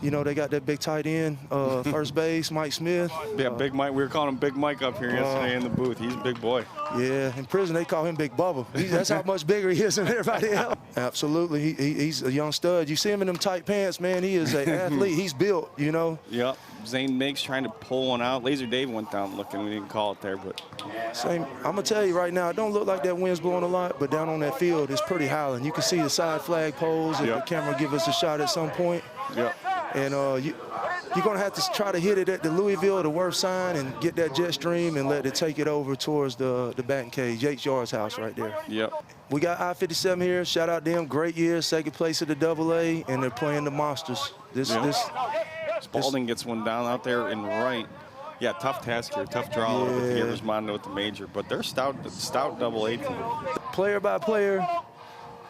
You know, they got that big tight end, first base, Mike Smith. Yeah, Big Mike. We were calling him Big Mike up here yesterday in the booth. He's a big boy. Yeah, in prison they call him Big Bubba. That's how much bigger he is than everybody else. Absolutely, he's a young stud. You see him in them tight pants, man. He is an athlete. He's built, you know. Yep. Zane Miggs trying to pull one out. Laser Dave went down looking. We didn't call it there, but. Same. I'm going to tell you right now, it don't look like that wind's blowing a lot, but down on that field, it's pretty howling. You can see the side flag poles if the camera give us a shot at some point. Yep. And you're going to have to try to hit it at the Louisville, the Worth sign, and get that jet stream and let it take it over towards the batting cage, Yates Yard's house right there. Yep. We got I-57 here. Shout out to them. Great year, second place at the AA, and they're playing the Monsters. Spalding gets one down out there in right. Yeah, tough task here, tough draw with the Resmondo at the major, but they're stout AA team. Player by player,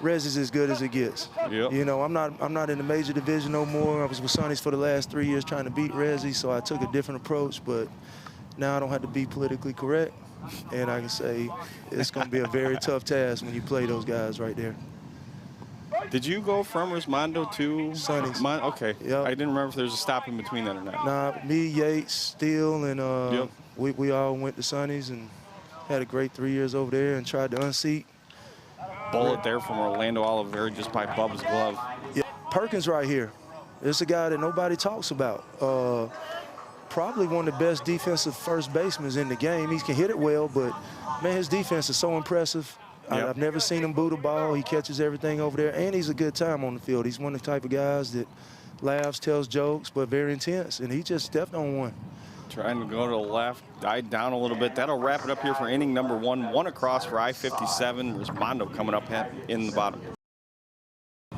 Res is as good as it gets. Yep. You know, I'm not in the major division no more. I was with Sonny's for the last 3 years trying to beat Resi, so I took a different approach, but now I don't have to be politically correct, and I can say it's going to be a very tough task when you play those guys right there. Did you go from Resmondo to Sonny's? Okay. Yep. I didn't remember if there's a stop in between that or not. Nah, me, Yates, Steele, and we all went to Sonny's and had a great 3 years over there and tried to unseat. Bullet there from Orlando Oliveira just by Bubba's glove. Yeah, Perkins right here. This is a guy that nobody talks about. Probably one of the best defensive first basemen in the game. He can hit it well, but, man, his defense is so impressive. Yep. I've never seen him boot a ball. He catches everything over there, and he's a good time on the field. He's one of the type of guys that laughs, tells jokes, but very intense, and he just stepped on one. Trying to go to the left, died down a little bit. That'll wrap it up here for inning number one. One across for I-57. Resmondo coming up in the bottom.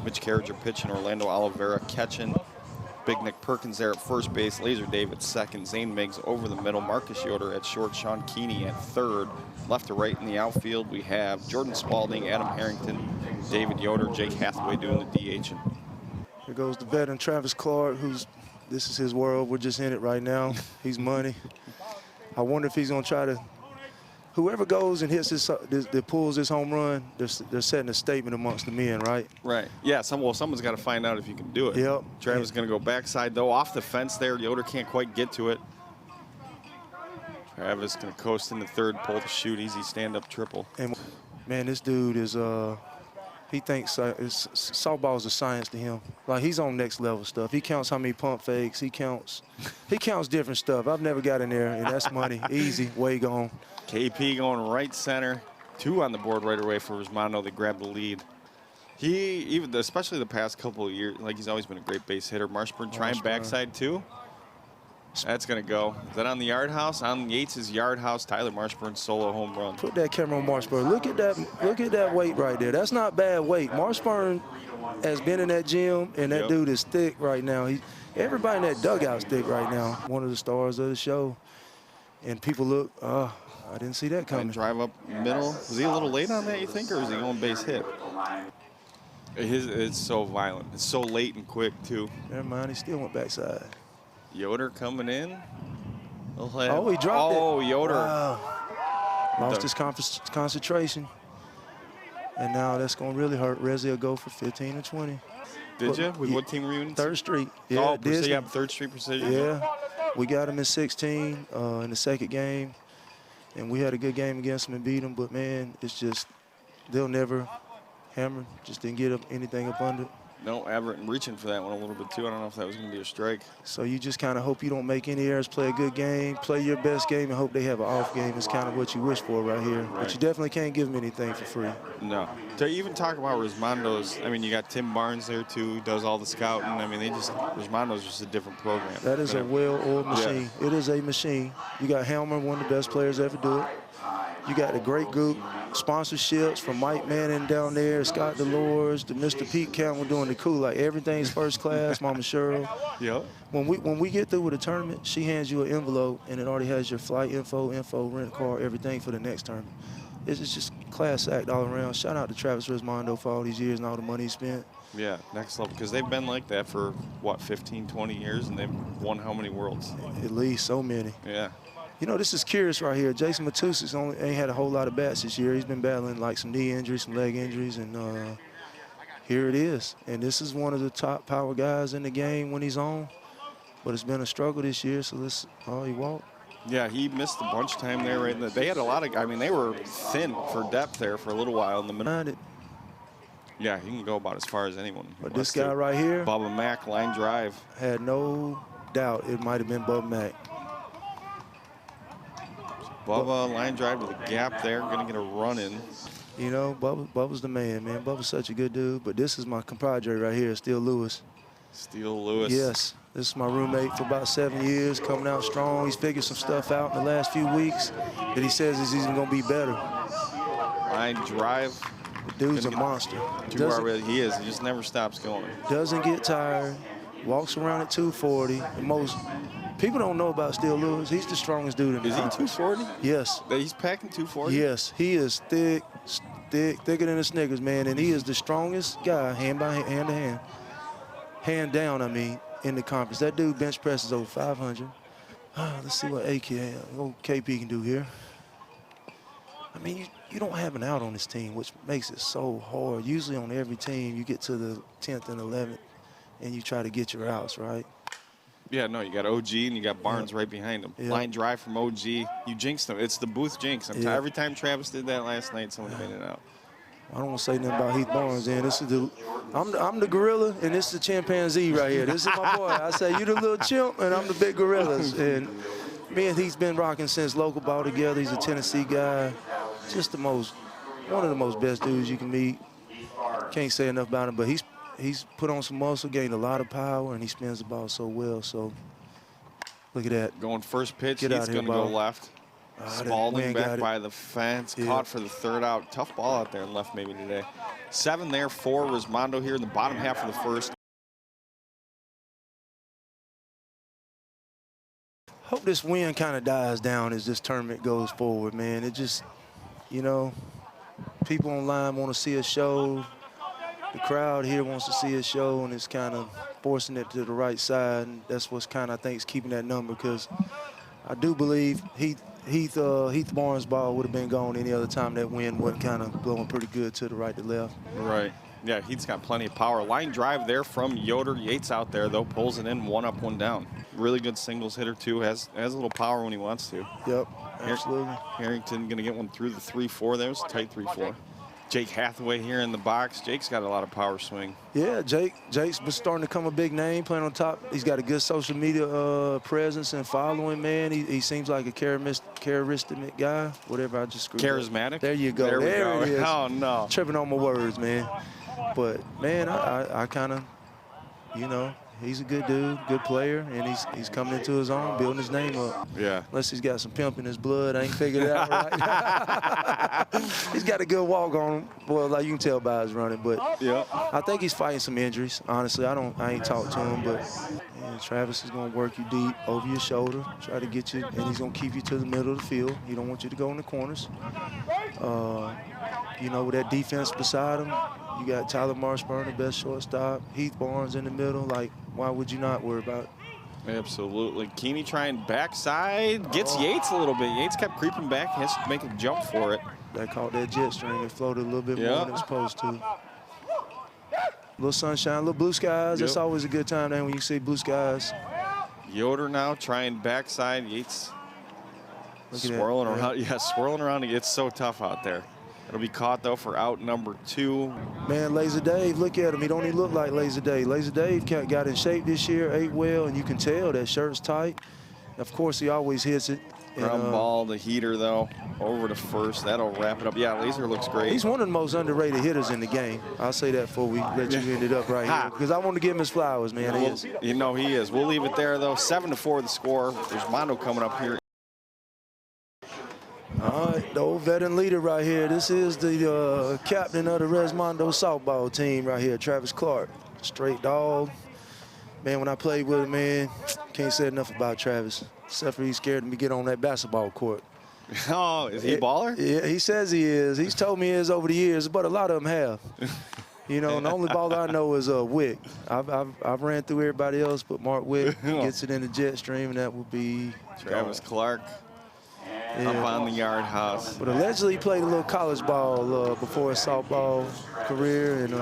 Mitch Carriger pitching, Orlando Oliveira catching. Big Nick Perkins there at first base. Laser Dave at second. Zane Miggs over the middle. Marcus Yoder at short. Sean Keeney at third. Left to right in the outfield, we have Jordan Spalding, Adam Harrington, David Yoder, Jake Hathaway doing the DH. Here goes the veteran Travis Clark, this is his world. We're just in it right now. He's money. I wonder if he's going to try to, whoever goes and hits that pulls this home run, they're setting a statement amongst the men, right? Right. Yeah, someone's got to find out if you can do it. Yep. Travis is going to go backside, though, off the fence there. Yoder can't quite get to it. Travis going to coast in the third, pull the shoot, easy stand-up triple. And, man, this dude is, he thinks softball is a science to him. Like, he's on next level stuff. He counts how many pump fakes. He counts different stuff. I've never got in there, and that's money. Easy, way gone. KP going right center. 2 on the board right away for Resmondo. They grab the lead. Especially the past couple of years, like, he's always been a great base hitter. Marshburn trying backside, too. That's going to go. Is that on the yard house? On Yates' yard house, Tyler Marshburn's solo home run. Put that camera on Marshburn. Look at that weight right there. That's not bad weight. Marshburn has been in that gym, and that dude is thick right now. Everybody in that dugout's thick right now. One of the stars of the show. And people look, I didn't see that coming. Drive up middle. Was he a little late on that, you think, or was he going base hit? It's so violent. It's so late and quick, too. Never mind, he still went backside. Yoder coming in. Oh, he dropped it. Oh, Yoder. Wow. Lost his concentration. And now that's going to really hurt. Resi will go for 15 and 20. Did you? With what team were you in? 3rd Street. Yeah, oh, Disney. Yeah, 3rd Street Precision. Yeah. We got him in 16 in the second game. And we had a good game against him and beat him. But, man, it's just they'll never hammer. Just didn't get anything up under it. No, Everett reaching for that one a little bit, too. I don't know if that was going to be a strike. So you just kind of hope you don't make any errors, play a good game, play your best game, and hope they have an off game is kind of what you wish for right here. Right. But you definitely can't give them anything for free. No. To even talk about Resmondo's, I mean, you got Tim Barnes there, too, who does all the scouting. I mean, Resmondo's just a different program. That is a well-oiled machine. Yeah. It is a machine. You got Helmer, one of the best players ever do it. You got a great group, sponsorships from Mike Manning down there, Scott Delores, to Mr. Pete Campbell doing the cool. Like, everything's first class, Mama Cheryl. Yep. When we get through with a tournament, she hands you an envelope, and it already has your flight info, rent car, everything for the next tournament. It's just class act all around. Shout out to Travis Resmondo for all these years and all the money he spent. Yeah, next level, because they've been like that for, what, 15, 20 years, and they've won how many worlds? At least so many. Yeah. You know, this is curious right here. Jason Matusas ain't had a whole lot of bats this year. He's been battling like some knee injuries, some leg injuries, and here it is. And this is one of the top power guys in the game when he's on. But it's been a struggle this year, so let's, oh, he walked. Yeah, he missed a bunch of time there. Right, they had a lot of, I mean, they were thin for depth there for a little while in the middle. Yeah, he can go about as far as anyone. But this guy right here, Bubba Mack, line drive. Had no doubt it might have been Bubba Mack. Bubba, line drive to the gap there, gonna get a run in. You know, Bubba's the man, man. Bubba's such a good dude. But this is my compadre right here, Steele Lewis. Steele Lewis. Yes, this is my roommate for about 7 years, coming out strong. He's figured some stuff out in the last few weeks that he says is even gonna be better. Line drive. The dude's a monster. He is. He just never stops going. Doesn't get tired. Walks around at 240. The most people don't know about Steele Lewis. He's the strongest dude in the conference. Is he 240? Yes. He's packing 240? Yes. He is thick, thicker than a Snickers, man. And he is the strongest guy, hand to hand. Hand down, I mean, in the conference. That dude bench presses over 500. Let's see what KP can do here. I mean, you don't have an out on this team, which makes it so hard. Usually on every team, you get to the 10th and 11th, and you try to get your outs, right? Yeah, no, you got OG and you got Barnes right behind him. Line drive from OG. You jinxed them. It's the Booth jinx. Every time Travis did that last night, someone made it out. I don't want to say nothing about Heath Barnes, and this is I'm the gorilla, and this is the chimpanzee right here. This is my boy. I say you the little chimp, and I'm the big gorillas. And me and Heath's been rocking since local ball together. He's a Tennessee guy, just one of the most best dudes you can meet. Can't say enough about him, but he's put on some muscle, gained a lot of power, and he spins the ball so well. So look at that. Going first pitch, he's going to go left. Spalding back by the fence, caught for the third out. Tough ball out there and left maybe today. 7 there for Resmondo here in the bottom half of the first. Hope this wind kind of dies down as this tournament goes forward, man. It just, you know, people online want to see a show. The crowd here wants to see a show, and it's kind of forcing it to the right side. And that's what's kind of, I think, is keeping that number, because I do believe Heath Barnes' ball would have been gone any other time. That wind wasn't kind of blowing pretty good to the right to left. Right. Yeah, Heath's got plenty of power. Line drive there from Yoder. Yates out there, though, pulls it in, 1 up, 1 down. Really good singles hitter, too. Has a little power when he wants to. Yep, absolutely. Harrington going to get one through the 3-4 there. It was a tight 3-4. Jake Hathaway here in the box. Jake's got a lot of power swing. Yeah, Jake's been starting to become a big name, playing on top. He's got a good social media presence and following, man. He seems like a charismatic guy. Whatever, I just screwed Charismatic? Up. There you go. There it is. Oh, no. Tripping on my words, man. But, man, I kind of, you know, he's a good dude, good player, and he's coming into his own, building his name up. Yeah. Unless he's got some pimp in his blood, I ain't figured it out right. He's got a good walk on him. Well, like you can tell by his running, but yeah. I think he's fighting some injuries. Honestly, I ain't talked to him, but man, Travis is gonna work you deep over your shoulder, try to get you, and he's gonna keep you to the middle of the field. He don't want you to go in the corners. You know, with that defense beside him, you got Tyler Marshburn, the best shortstop, Heath Barnes in the middle. Like, why would you not worry about it? Absolutely. Keeney trying backside, gets Yates a little bit. Yates kept creeping back, has to make a jump for it. That caught that jet stream. It floated a little bit more than it was supposed to. Little sunshine, little blue skies. That's always a good time then when you see blue skies. Yoder now trying backside. Yates swirling around. Yeah, swirling around. It's so tough out there. It'll be caught, though, for out number 2. Man, Laser Dave, look at him. He don't even look like Laser Dave. Laser Dave got in shape this year, ate well, and you can tell that shirt's tight. Of course, he always hits it. Ground ball, the heater, though, over to first. That'll wrap it up. Yeah, Laser looks great. He's one of the most underrated hitters in the game. I'll say that before we let you end it up right here, because I want to give him his flowers, man. He is. You know he is. We'll leave it there, though. 7-4 the score. There's Mondo coming up here. All right, the old veteran leader right here. This is the captain of the Resmondo softball team right here, Travis Clark. Straight dog. Man, when I played with him, man, can't say enough about Travis, except for he's scared of me get on that basketball court. Oh, is he a baller? Yeah, he says he is. He's told me he is over the years, but a lot of them have. You know, and the only baller I know is Wick. I've ran through everybody else, but Mark Wick gets it in the jet stream, and that would be Travis Clark. Up on the yard house. But allegedly he played a little college ball before his softball career. And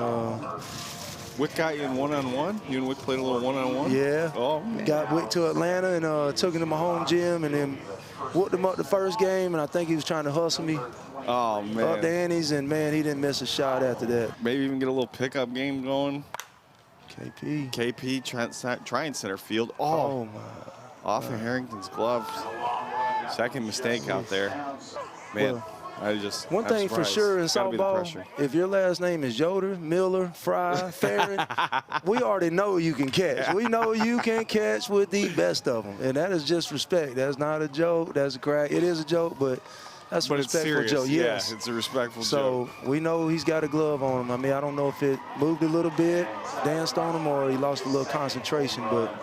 Wick got you in one-on-one? You and Wick played a little one-on-one? Yeah. Oh, man. Got Wick to Atlanta and took him to my home gym and then whooped him up the first game. And I think he was trying to hustle me. Oh, man. Up the antes, and, man, he didn't miss a shot after that. Maybe even get a little pickup game going. KP trying center field. Oh my. Off of Harrington's gloves. Second mistake out there. Man, well, one thing for sure in softball, if your last name is Yoder, Miller, Fry, Farron, we already know you can catch. Yeah. We know you can catch with the best of them. And that is just respect. That's not a joke. That's a crack. It is a joke, but that's a respectful joke. Yes. Yeah, it's a respectful joke. So we know he's got a glove on him. I mean, I don't know if it moved a little bit, danced on him, or he lost a little concentration, but.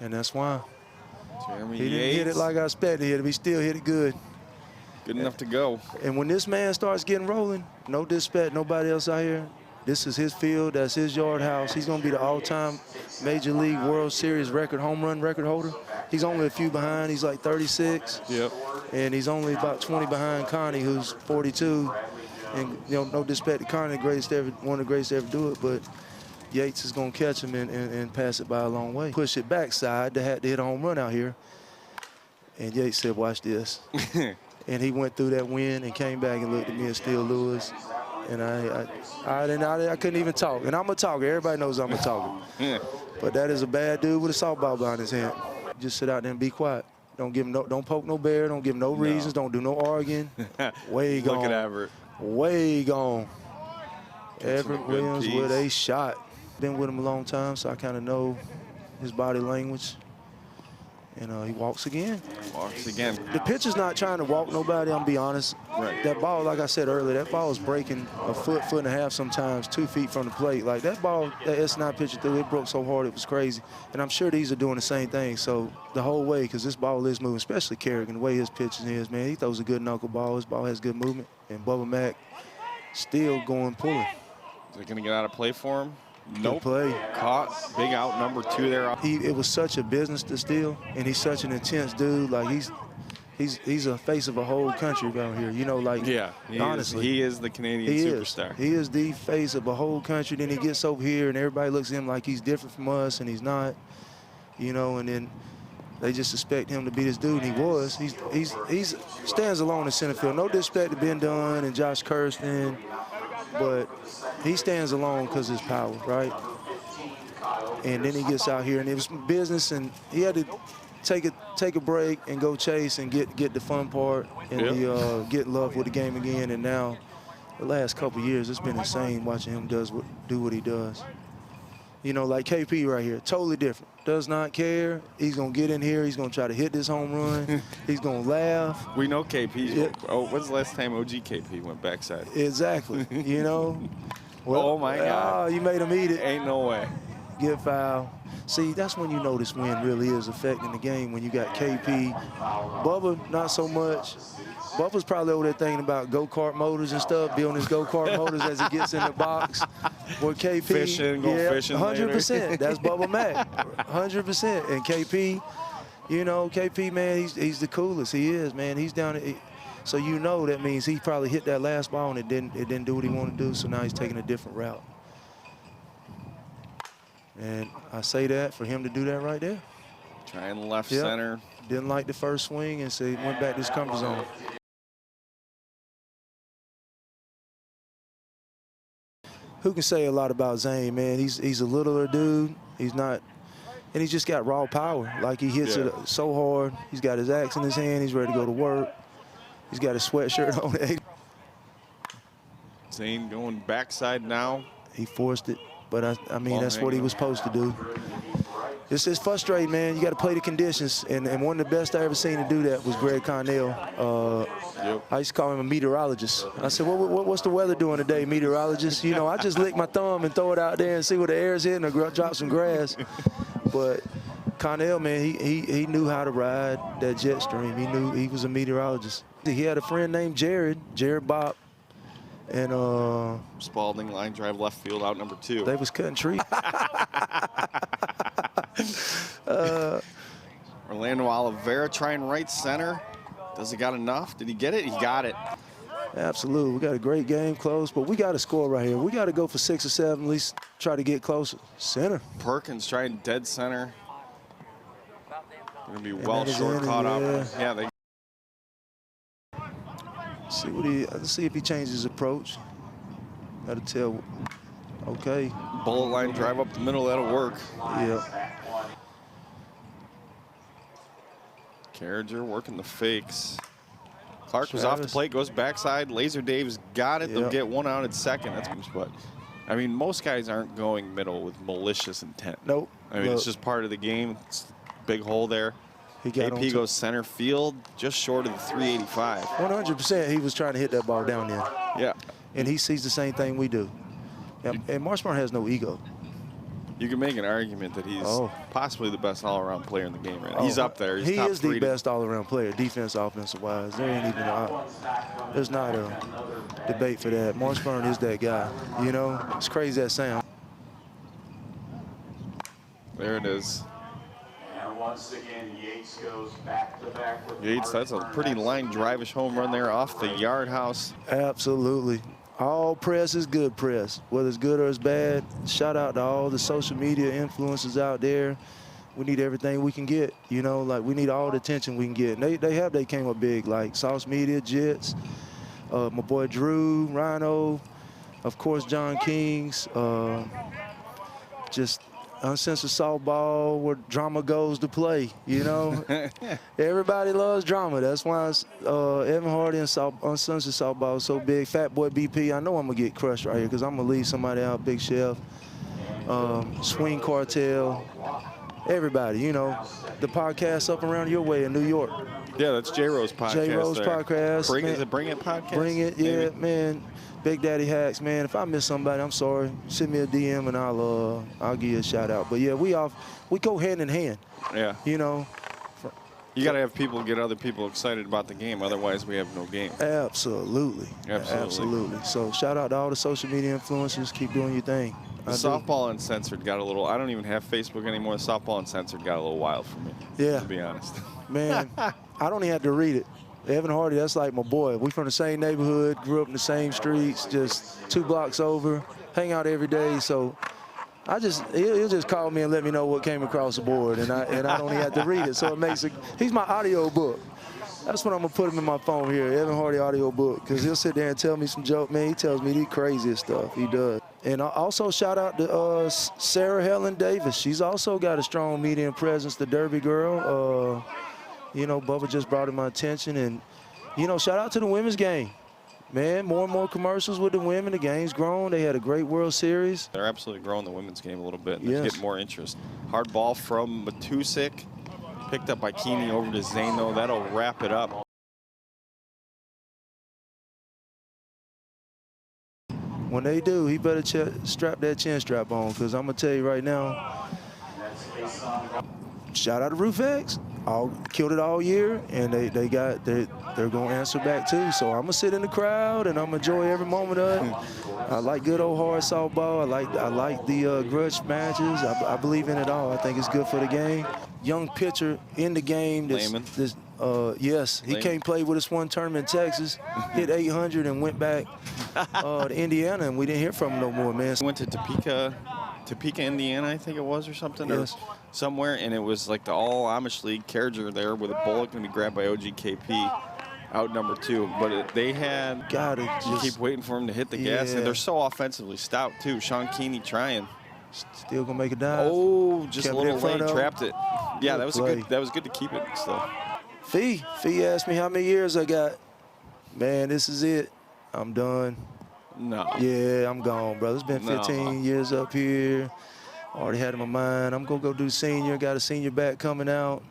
And that's why. Jeremy he didn't Yates. hit it like I expected. He still hit it good. Good enough to go. And when this man starts getting rolling, no disrespect, nobody else out here. This is his field. That's his yard house. He's going to be the all-time Major League World Series home run record holder. He's only a few behind. He's like 36. Yep. And he's only about 20 behind Connie, who's 42. And, you know, no disrespect to Connie, one of the greatest to ever do it, but Yates is going to catch him and pass it by a long way. Push it backside. They had to hit a home run out here. And Yates said, watch this. And he went through that wind and came back and looked at me and Steele Lewis. And I couldn't even talk. And I'm a talker. Everybody knows I'm a talker. But that is a bad dude with a softball behind his hand. Just sit out there and be quiet. Don't poke no bear. Don't give him no reasons. Don't do no arguing. Way gone. Look at Everett. Way gone. Everett Williams piece. with a shot. Been with him a long time, so I kind of know his body language. And he walks again. Walks again. The pitcher's not trying to walk nobody, I'm be honest. Right. That ball, like I said earlier, that ball is breaking a foot and a half sometimes, 2 feet from the plate. Like that ball, that S9 pitcher threw, it broke so hard it was crazy. And I'm sure these are doing the same thing. So the whole way, because this ball is moving, especially Kerrigan, the way his pitching is, man, he throws a good knuckleball. His ball has good movement. And Bubba Mack still going pulling. Is it going to get out of play for him? Nope. Play. Caught. Big out number 2 there. It was such a business to steal, and he's such an intense dude. Like he's a face of a whole country around here. You know, like honestly, he is the Canadian superstar. He is the face of a whole country. Then he gets over here, and everybody looks at him like he's different from us, and he's not. You know, and then they just expect him to be this dude, and he was. He's stands alone in center field. No disrespect to Ben Dunn and Josh Kirsten, but he stands alone because of his power, right? And then he gets out here, and it was business, and he had to take a break and go chase and get the fun part and get in love with the game again. And now, the last couple of years, it's been insane watching him do what he does. You know, like KP right here, totally different. Does not care. He's going to get in here. He's going to try to hit this home run. He's going to laugh. We know KP. Oh, when's the last time OG KP went backside? Exactly. You know. Well, oh, my God. Oh, you made him eat it. Ain't no way. Get foul. See, that's when you know this wind really is affecting the game, when you got KP. Bubba, not so much. Bubba's probably over there thinking about go-kart motors and stuff, building his go-kart motors as he gets in the box. Where KP, fishing, fishing 100%. Later. That's Bubba Mack, 100%. And KP, you know, KP, man, he's the coolest. He is, man. He's down. So you know that means he probably hit that last ball and it didn't do what he wanted to do. So now he's taking a different route. And I say that for him to do that right there. Trying left center. Didn't like the first swing, and so he went back to his comfort zone. Who can say a lot about Zane, man? He's a littler dude. He's not, and he's just got raw power. Like he hits it so hard. He's got his axe in his hand. He's ready to go to work. He's got his sweatshirt on. Zane going backside now. He forced it. But, I mean, that's what he was supposed to do. It's frustrating, man. You got to play the conditions. And one of the best I ever seen to do that was Greg Connell. I used to call him a meteorologist. I said, what's the weather doing today, meteorologist? You know, I just lick my thumb and throw it out there and see where the air's hitting or drop some grass. But Connell, man, he knew how to ride that jet stream. He knew he was a meteorologist. He had a friend named Jared Bopp. And Spalding line drive left field out number 2. They was cutting trees. Are Orlando Oliveira trying right center. Does he got enough? Did he get it? He got it. Absolutely. We got a great game close, but we got to score right here. We got to go for 6 or 7, at least try to get closer. Center. Perkins trying dead center. Going to be well short inning, caught yeah. up. Yeah, they Let's see if he changes his approach. Got to tell. Okay. bullet line drive up the middle, that'll work. Yeah. Carriger working the fakes. Clark was Travis. off the plate, goes backside. Laser Dave's got it. They'll Yep. get one out at second. That's but I mean, most guys aren't going middle with malicious intent. Nope. I mean, it's just part of the game. It's a big hole there. He got KP goes center field, just short of the 385. 100%. He was trying to hit that ball down there. Yeah. And he sees the same thing we do. Yep. And Marshburn has no ego. You can make an argument that he's possibly the best all-around player in the game right now. He's up there. He's he top is the 3 best all-around player, defense, offensive-wise. There ain't even there's not a debate for that. Marshburn is that guy. You know, it's crazy that sound. There it is. And once again, Yates goes back-to-back with Yates, that's a pretty line drive-ish home run there off the yard house. Absolutely. All press is good press, whether it's good or it's bad. Shout out to all the social media influencers out there. We need everything we can get, you know, like we need all the attention we can get. And they came up big, like Sauce Media, Jits, my boy Drew, Rhino, of course John Kings, just uncensored softball where drama goes to play, you know. Everybody loves drama. That's why Evan Hardy and uncensored softball is so big. Fat Boy BP, I know I'm going to get crushed right here because I'm going to leave somebody out, Big Chef, Swing Cartel, everybody, you know. The podcast up around your way in New York. Yeah, that's J-Rose podcast. J-Rose podcast. Is it Bring It podcast? Bring It, yeah, maybe? Man. Big Daddy Hacks, man. If I miss somebody, I'm sorry. Send me a DM and I'll give you a shout out. But yeah, we go hand in hand. Yeah. You know. You got to have people get other people excited about the game. Otherwise, we have no game. Absolutely. Absolutely. Absolutely. So shout out to all the social media influencers. Keep doing your thing. The softball uncensored got a little. I don't even have Facebook anymore. The softball uncensored got a little wild for me. Yeah. To be honest. Man, I don't even have to read it. Evan Hardy, that's like my boy. We from the same neighborhood, grew up in the same streets, just 2 blocks over, hang out every day. So he'll just call me and let me know what came across the board, and I don't even have to read it. So it makes it. He's my audio book. That's what I'm gonna put him in my phone here, Evan Hardy audio book, because he'll sit there and tell me some joke. Man, he tells me the craziest stuff. He does. And also shout out to Sarah Helen Davis. She's also got a strong media presence, the Derby girl. You know, Bubba just brought it to my attention. And, you know, shout out to the women's game. Man, more and more commercials with the women. The game's grown. They had a great World Series. They're absolutely growing the women's game a little bit. Yes. They're getting more interest. Hard ball from Matusik. Picked up by Keeney over to Zane, though. That'll wrap it up. When they do, he better strap that chin strap on, because I'm going to tell you right now, shout out to Roof X. Killed it all year, and they're going to answer back too. So I'm going to sit in the crowd, and I'm going to enjoy every moment of it. I like good old hard softball. I like the grudge matches. I believe in it all. I think it's good for the game. Young pitcher in the game. Yes, he came play with us one term in Texas, hit 800 and went back to Indiana, and we didn't hear from him no more, man. Went to Topeka, Indiana, I think it was, or something, Yes. or somewhere, and it was like the all-Amish League. Carriger there with a bullet going to be grabbed by OGKP, out number 2. But they had, you keep waiting for him to hit the gas, and they're so offensively stout, too. Sean Keeney trying. Still going to make a dive. Oh, just a little late, trapped it. Yeah, that was good to keep it still. Fee asked me how many years I got. Man, this is it. I'm done. No. Yeah, I'm gone, brother. It's been 15 years up here. Already had it in my mind. I'm gonna go do senior. Got a senior back coming out.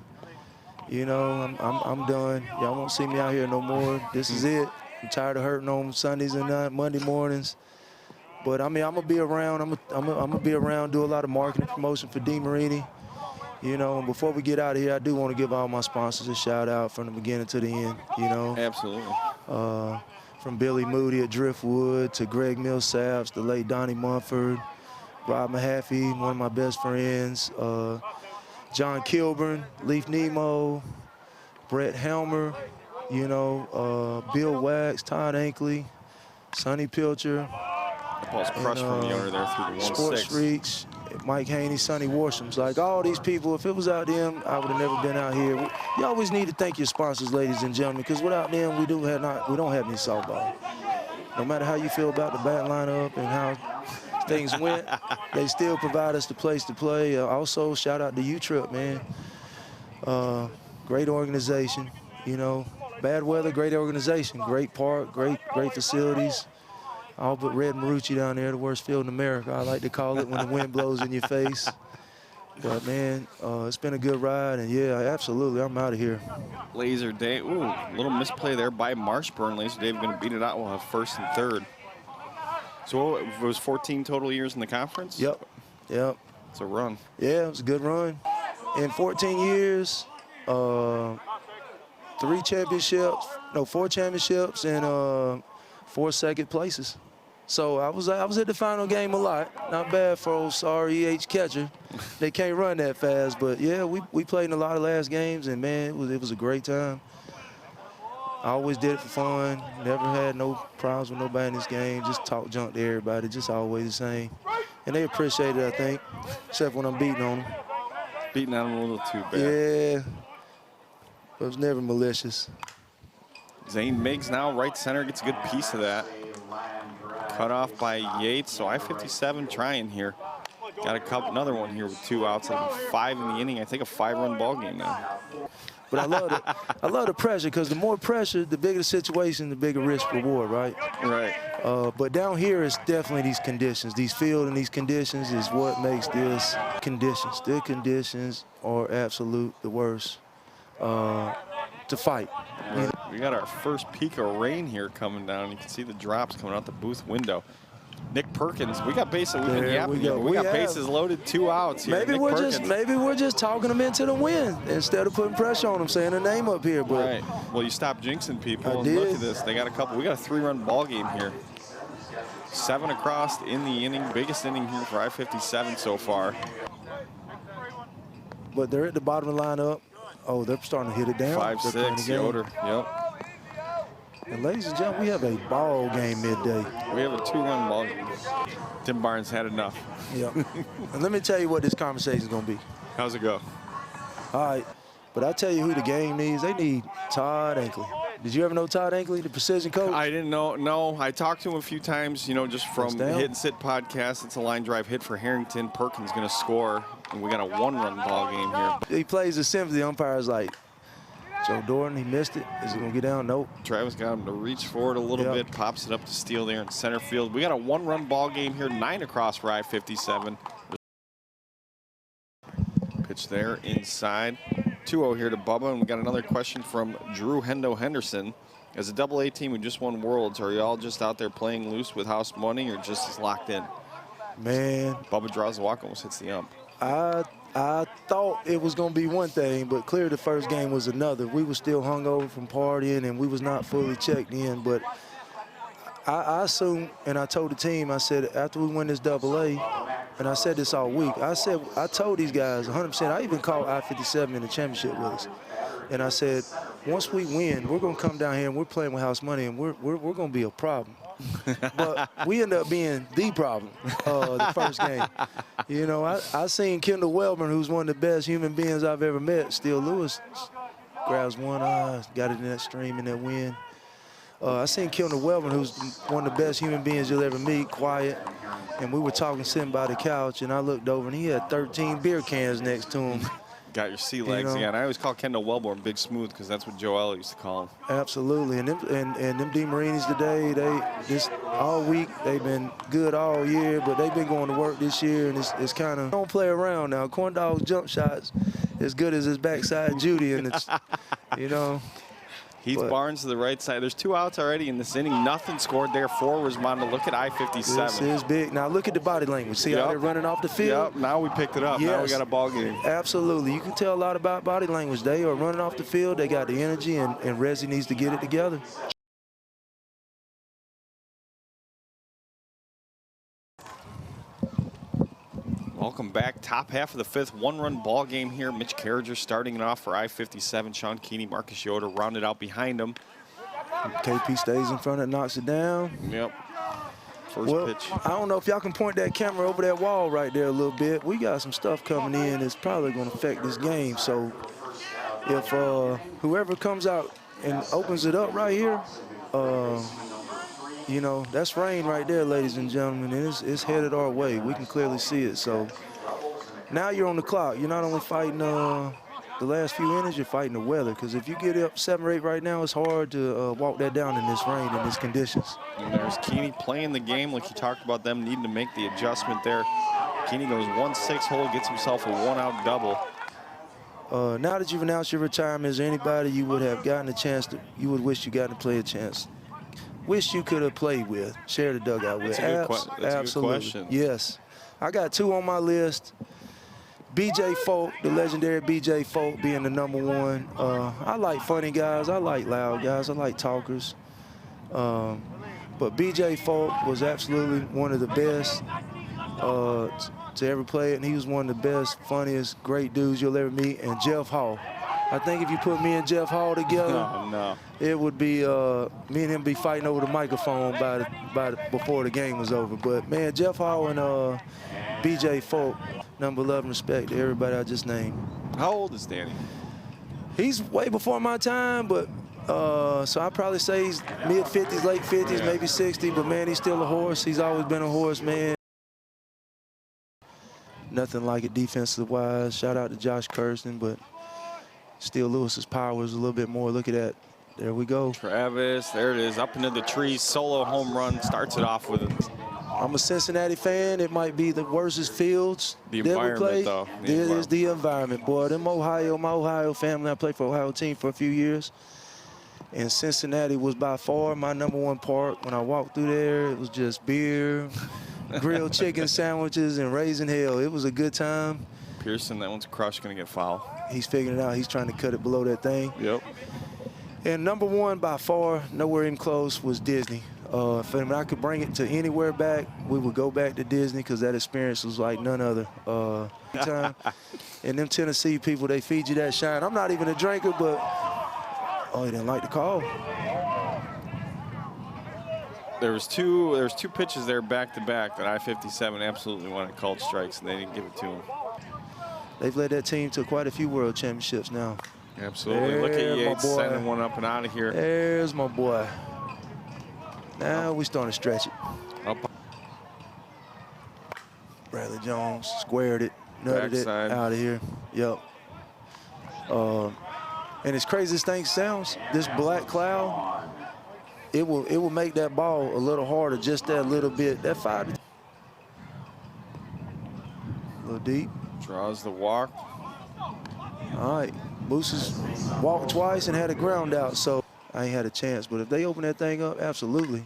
You know, I'm done. Y'all won't see me out here no more. This is it. I'm tired of hurting on Sundays and Monday mornings. But I mean, I'm gonna be around. I'm gonna be around. Do a lot of marketing promotion for D. Marini. You know, and before we get out of here, I do want to give all my sponsors a shout out from the beginning to the end. You know. Absolutely. From Billy Moody at Driftwood to Greg Millsaps, the late Donnie Mumford, Rob Mahaffey, one of my best friends. John Kilburn, Leaf Nemo, Brett Helmer, you know, Bill Wax, Todd Ankley, Sonny Pilcher. That ball's crushed from the owner there through the 1-6. Sports Freaks, Mike Haney, Sonny Worshams. Like all these people, if it was out them, I would have never been out here. You always need to thank your sponsors, ladies and gentlemen, because without them, we don't have any softball. No matter how you feel about the bat lineup and how things went, they still provide us the place to play. Also, shout out to U-Trip, man. Great organization, you know. Bad weather, great organization. Great park, great facilities. All but Red Marucci down there, the worst field in America, I like to call it, when the wind blows in your face. But, man, it's been a good ride, and, yeah, absolutely, I'm out of here. Laser Dave, ooh, little misplay there by Marshburn. Laser Dave going to beat it out. We'll have first and third. So it was 14 total years in the conference? Yep. It's a run. Yeah, it was a good run. In 14 years, 4 championships and 4 second places. So I was at the final game a lot. Not bad for old sorry EH catcher. They can't run that fast, but yeah, we played in a lot of last games, and man, it was a great time. I always did it for fun. Never had no problems with nobody in this game. Just talk junk to everybody. Just always the same. And they appreciate it, I think, except when I'm beating on them. Beating on them a little too bad. Yeah, but it was never malicious. Zane Miggs now right center, gets a good piece of that. Cut off by Yates, so I-57 trying here. Got another one here with 2 outs, like 5 in the inning. I think a 5-run ball game now. But I love the pressure, because the more pressure, the bigger the situation, the bigger risk reward, right? Right. But down here, it's definitely these conditions. These field and these conditions is what makes this conditions. The conditions are absolute the worst to fight. We got our first peak of rain here coming down. You can see the drops coming out the booth window. Nick Perkins, we got bases. We've been yapping here, but we got bases loaded, 2 outs here. Maybe we're just talking them into the win instead of putting pressure on them, saying their name up here. But right. Well, you stopped jinxing people. I did. Look at this. They got a couple. We got a 3-run ball game here. 7 across in the inning. Biggest inning here for I-57 so far. But they're at the bottom of the lineup. Oh, they're starting to hit it down. 5-6, Yoder. Yep. And ladies and gentlemen, we have a ball game midday. We have a 2-run ball game. Tim Barnes had enough. Yep. And let me tell you what this conversation is going to be. How's it go? All right. But I'll tell you who the game needs. They need Todd Ankley. Did you ever know Todd Ankley, the precision coach? I didn't know. No, I talked to him a few times, you know, just from the Hit and Sit podcast. It's a line drive hit for Harrington. Perkins going to score, and we got a 1-run ball game here. He plays the simply. The umpire's like, Joe Dorton, he missed it. Is he going to get down? Nope. Travis got him to reach forward a little bit, pops it up to steal there in center field. We got a 1-run ball game here, 9 across for I-57. Pitch there inside. 2-0 here to Bubba, and we got another question from Drew Hendo Henderson. As a AA team who just won Worlds, are you all just out there playing loose with house money or just as locked in? Man. Bubba draws the walk, almost hits the ump. I thought it was going to be one thing, but clearly the first game was another. We were still hungover from partying, and we was not fully checked in. But I assumed, and I told the team, I said, after we win this AA, and I said this all week, I told these guys 100%. I even called I-57 in the championship with us. And I said, once we win, we're going to come down here, and we're playing with house money, and we're going to be a problem. But we ended up being the problem the first game. You know, I seen Kendall Wellborn, who's one of the best human beings I've ever met. Steele Lewis grabs one eye, got it in that stream in that wind. I seen Kendall Wellborn, who's one of the best human beings you'll ever meet, quiet. And we were talking sitting by the couch, and I looked over, and he had 13 beer cans next to him. Got your sea legs again. I always call Kendall Wellborn Big Smooth because that's what Joe Elliott used to call him. Absolutely, and them DeMarinis today, this all week they've been good all year, but they've been going to work this year, and it's kind of don't play around now. Corn Dog's jump shots as good as his backside Judy, and it's you know. Heath Barnes to the right side. There's 2 outs already in this inning. Nothing scored there for Resmondo. Look at I-57. This is big. Now look at the body language. See how they're running off the field? Yep, now we picked it up. Yes. Now we got a ball game. Absolutely. You can tell a lot about body language. They are running off the field. They got the energy, and Resi needs to get it together. Welcome back. Top half of the fifth, one-run ball game here. Mitch Carriger starting it off for I-57. Sean Keeney, Marcus Yoder rounded out behind him. KP stays in front and knocks it down. Yep. First pitch. I don't know if y'all can point that camera over that wall right there a little bit. We got some stuff coming in that's probably going to affect this game. So if whoever comes out and opens it up right here, you know, that's rain right there, ladies and gentlemen, and it's headed our way. We can clearly see it. So now you're on the clock. You're not only fighting the last few innings, you're fighting the weather, because if you get up 7 or 8 right now, it's hard to walk that down in this rain, in these conditions. And there's Keeney playing the game like you talked about, them needing to make the adjustment there. Keeney goes 1-6 hole, gets himself a 1-out double. Now that you've announced your retirement, is there anybody you would have gotten a chance to, you would wish you got to play a chance? Wish you could have played with, share the dugout with? That's a good question. Yes. I got 2 on my list. BJ Folk, the legendary BJ Folk being the #1. I like funny guys. I like loud guys. I like talkers. But BJ Folk was absolutely one of the best to ever play it, and he was one of the best, funniest, great dudes you'll ever meet. And Jeff Hall. I think if you put me and Jeff Hall together, it would be me and him be fighting over the microphone before the game was over. But man, Jeff Hall and BJ Folk, number 11, respect to everybody I just named. How old is Danny? He's way before my time, but so I'd probably say he's mid-50s, late 50s, maybe 60. But man, he's still a horse. He's always been a horse, man. Nothing like it defensive-wise. Shout out to Josh Kirsten, but still Lewis's power is a little bit more. Look at that. There we go. Travis, there it is, up into the trees. Solo home run, starts it off with it. I'm a Cincinnati fan. It might be the worstest fields The that we environment, play. though. It is the environment, boy. My Ohio family, I played for Ohio team for a few years. And Cincinnati was by far my #1 park. When I walked through there, it was just beer, grilled chicken sandwiches, and raising hell. It was a good time. Pearson, that one's crushed, gonna get fouled. He's figuring it out. He's trying to cut it below that thing. Yep. And #1 by far, nowhere even close, was Disney. If I could bring it to anywhere back, we would go back to Disney, because that experience was like none other. Time. And them Tennessee people, they feed you that shine. I'm not even a drinker, but oh, he didn't like the call. There's two pitches there back to back that I-57 absolutely wanted called strikes, and they didn't give it to him. They've led that team to quite a few world championships now. Absolutely. Look at Yates sending one up and out of here. There's my boy. Now we starting to stretch it. Up. Bradley Jones squared it, nutted it out of here. Yep. And as crazy as things sounds, this black cloud, it will make that ball a little harder, just that little bit. That 5 to a little deep. Draws the walk. All right, Moose has walked twice and had a ground out, so I ain't had a chance. But if they open that thing up, absolutely.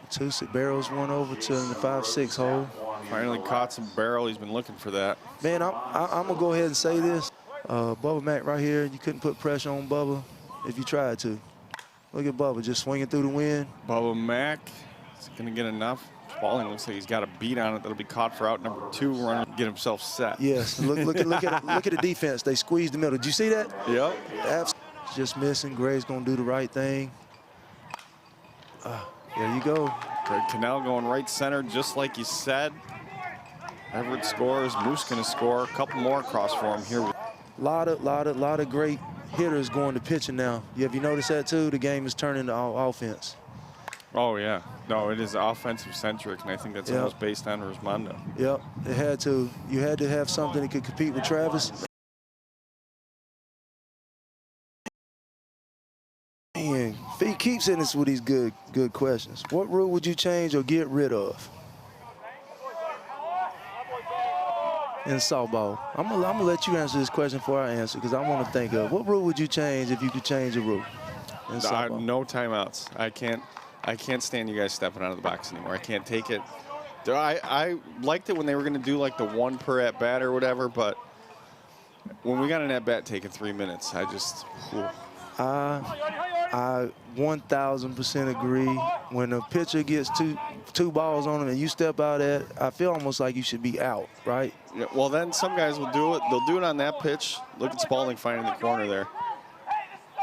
Matusik barrels one over to the 5-6 hole. Finally caught some barrel. He's been looking for that. Man, I'm gonna go ahead and say this. Bubba Mack right here, you couldn't put pressure on Bubba if you tried to. Look at Bubba just swinging through the wind. Bubba Mack is gonna get enough. Balling looks like he's got a beat on it that'll be caught for out #2, running to get himself set. Yes, look at the defense. They squeezed the middle. Did you see that? Yep. That's just missing. Gray's gonna do the right thing. There you go. Greg Cannell going right center, just like you said. Everett scores. Moose gonna score. A couple more across for him here. Lot of great hitters going to pitching now. Have you noticed that too? The game is turning to all offense. Oh yeah, no, it is offensive centric, and I think that's almost based on Resmondo. Yep, it had to. You had to have something that could compete with Travis. Man, he keeps hitting us with these good questions. What rule would you change or get rid of in softball? I'm gonna let you answer this question before I answer, because I want to think of what rule would you change if you could change a rule in softball? No timeouts. I can't stand you guys stepping out of the box anymore. I can't take it. I liked it when they were going to do like the 1 per at bat or whatever, but when we got an at bat taking 3 minutes, I just. I 1000% agree. When a pitcher gets two balls on him and you step out at, I feel almost like you should be out, right? Yeah, well, then some guys will do it. They'll do it on that pitch. Look at Spalding finding the corner there.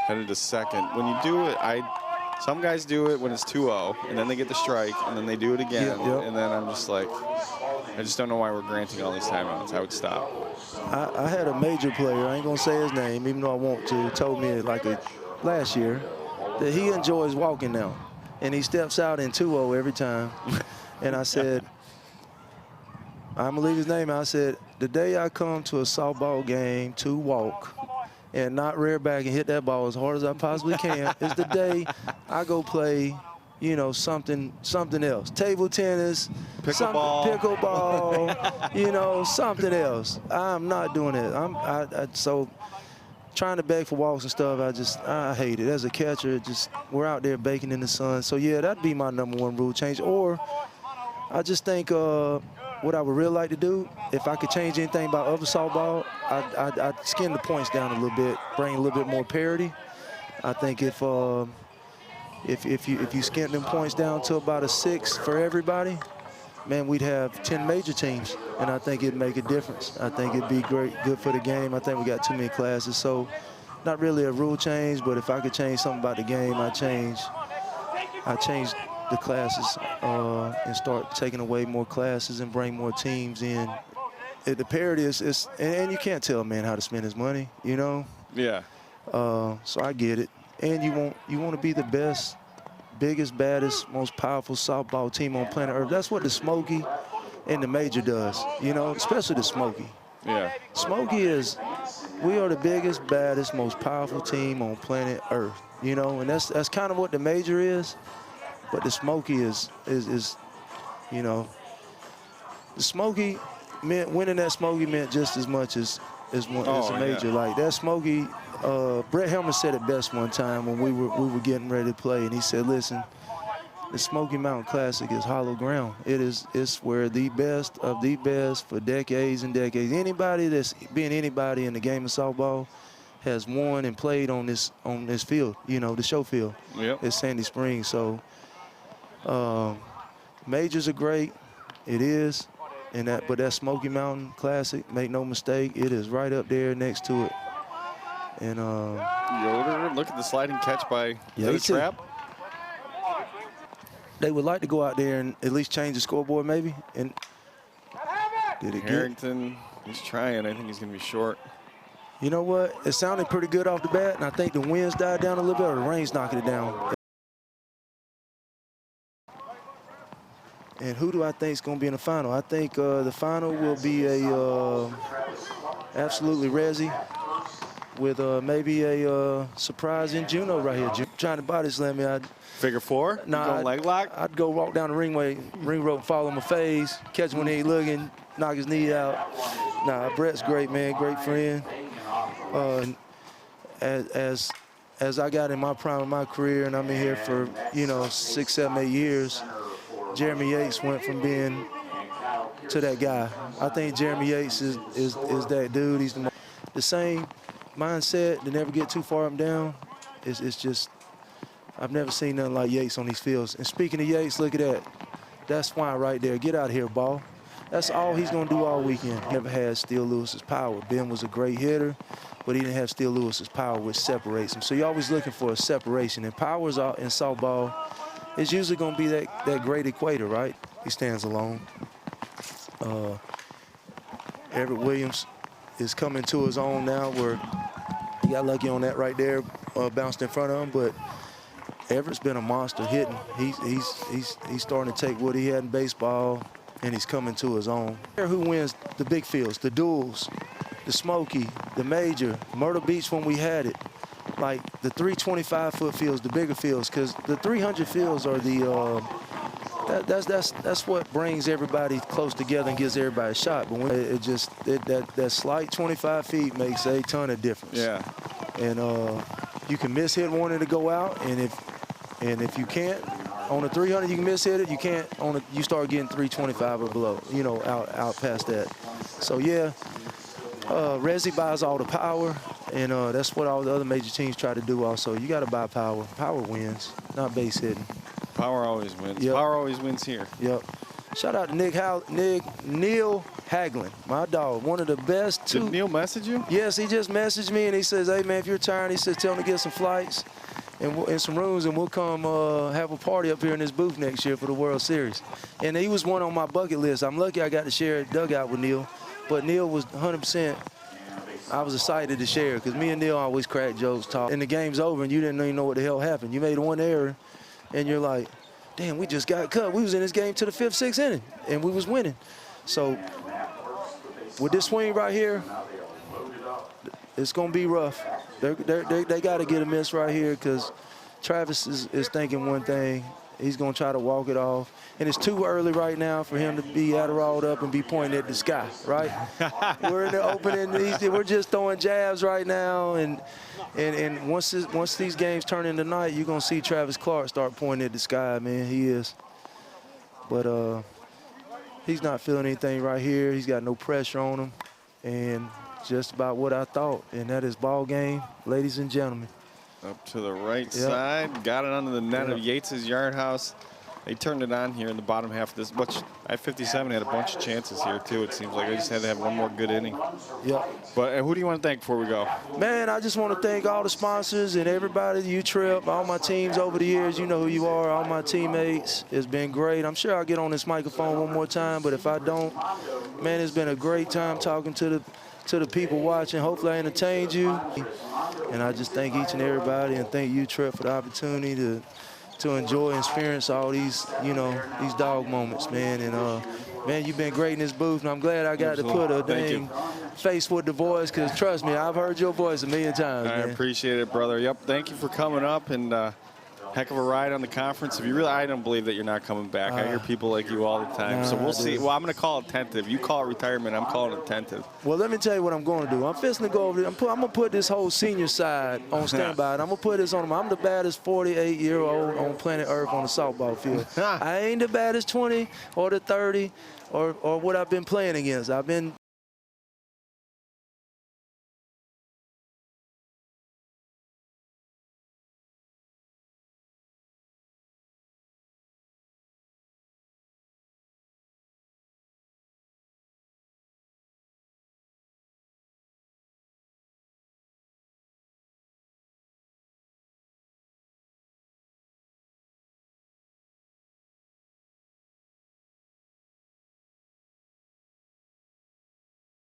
Headed to second. When you do it, some guys do it when it's 2-0, and then they get the strike, and then they do it again. Yep. And then I'm just like, I just don't know why we're granting all these timeouts. I would stop. I had a major player, I ain't gonna say his name, even though I want to, told me like last year that he enjoys walking now. And he steps out in 2-0 every time. And I said, I'm gonna leave his name out. I said, the day I come to a softball game to walk and not rear back and hit that ball as hard as I possibly can is the day I go play, you know, something else. Table tennis, pickleball, you know, something else. I'm not doing it. So trying to beg for walks and stuff, I hate it. As a catcher, we're out there baking in the sun. So yeah, that'd be my #1 rule change. Or I just think what I would really like to do, if I could change anything about other softball, I'd skin the points down a little bit, bring a little bit more parity. I think if you skin them points down to about a 6 for everybody, man, we'd have 10 major teams, and I think it'd make a difference. I think it'd be good for the game. I think we got too many classes, so not really a rule change, but if I could change something about the game, I change the classes and start taking away more classes and bring more teams in. The parity is and you can't tell a man how to spend his money, you know? Yeah. So I get it. And you want to be the best, biggest, baddest, most powerful softball team on planet Earth. That's what the Smokey and the Major does, you know, especially the Smokey. Yeah. Smokey we are the biggest, baddest, most powerful team on planet Earth, you know, and that's kind of what the Major is. But the Smokey is you know, the Smokey winning that Smokey meant just as much as a Major. Yeah. Like that Smokey, Brett Helmer said it best one time when we were getting ready to play, and he said, listen, the Smoky Mountain Classic is hollow ground. It's where the best of the best for decades and decades. Anybody that's been anybody in the game of softball has won and played on this field, you know, the show field. Yep. It's Sandy Springs. So Majors are great. It is. But that Smoky Mountain Classic, make no mistake, it is right up there next to it. And Yoder, look at the sliding catch by Trap. They would like to go out there and at least change the scoreboard, maybe. And did it Harrington, he's trying. I think he's going to be short. You know what? It sounded pretty good off the bat, and I think the winds died down a little bit, or the rain's knocking it down. And who do I think is going to be in the final? I think the final will be absolutely Resi with maybe a surprising Juno right here. Trying to body slam me. Figure four? Nah, leg lock? I'd go walk down the ring rope, follow my phase, catch him when he ain't looking, knock his knee out. Nah, Brett's great, man, great friend. As I got in my prime of my career, and I'm in here for, you know, 6, 7, 8 years, Jeremy Yates went from being to that guy. I think Jeremy Yates is that dude. He's the same mindset to never get too far up and down. It's just, I've never seen nothing like Yates on these fields. And speaking of Yates, look at that. That's fine right there. Get out of here, ball. That's all he's going to do all weekend. Never had Steele Lewis's power. Ben was a great hitter, but he didn't have Steele Lewis's power, which separates him. So you're always looking for a separation. And power in softball is usually going to be that great equator, right? He stands alone. Everett Williams is coming to his own now, where he got lucky on that right there, bounced in front of him, but Everett's been a monster hitting. He's starting to take what he had in baseball, and he's coming to his own. Who wins the big fields, the duels, the Smoky, the Major, Myrtle Beach when we had it, like the 325-foot fields, the bigger fields, because the 300 fields are the that's what brings everybody close together and gives everybody a shot. But when that slight 25 feet makes a ton of difference. Yeah. And you can miss hit one to go out, and if you can't on a 300, you can miss hit it. You can't you start getting 325 or below. You know, out past that. So yeah, Resi buys all the power. And that's what all the other major teams try to do also. You got to buy power. Power wins, not base hitting. Power always wins. Yep. Power always wins here. Yep. Shout out to Neil Haglin, my dog, one of the best. Did Neil message you? Yes, he just messaged me and he says, hey man, if you're retiring, he says, tell him to get some flights and some rooms and we'll come have a party up here in this booth next year for the World Series. And he was one on my bucket list. I'm lucky I got to share a dugout with Neil, but Neil was 100%. I was excited to share because me and Neil always crack jokes, talk. And the game's over and you didn't even know what the hell happened. You made one error and you're like, damn, we just got cut. We was in this game to the 5th, 6th inning and we was winning. So with this swing right here, it's gonna be rough. They gotta get a miss right here because Travis is thinking one thing. He's gonna try to walk it off. And it's too early right now for him to be Adderalled up and be pointing at the sky, right? We're in the opening, we're just throwing jabs right now. And once these games turn into night, you're gonna see Travis Clark start pointing at the sky, man, he is. But he's not feeling anything right here. He's got no pressure on him. And just about what I thought, and that is ball game, ladies and gentlemen. Up to the right side, got it under the net of Yates's yard house. They turned it on here in the bottom half of this. Which I-57 had a bunch of chances here too. It seems like they just had to have one more good inning. Yep. But who do you want to thank before we go? Man, I just want to thank all the sponsors and everybody, U-Trip, all my teams over the years. You know who you are, all my teammates. It's been great. I'm sure I'll get on this microphone one more time, but if I don't, man, it's been a great time talking to the people watching. Hopefully I entertained you. And I just thank each and everybody and thank U-Trip for the opportunity to enjoy and experience all these, you know, these dog moments, man. And man, you've been great in this booth, and I'm glad I got to put a dang face with the voice, because trust me, I've heard your voice a million times, man. I appreciate it, brother. Yep, thank you for coming up, and heck of a ride on the conference. If you really, I don't believe that you're not coming back. I hear people like you all the time. So we'll see. Well, I'm going to call it tentative. You call it retirement. I'm calling it tentative. Well, let me tell you what I'm going to do. I'm fixing to go over there. I'm going to put this whole senior side on standby. And I'm going to put this on them. I'm the baddest 48-year-old on planet Earth on the softball field. I ain't the baddest 20 or the 30 or what I've been playing against. I've been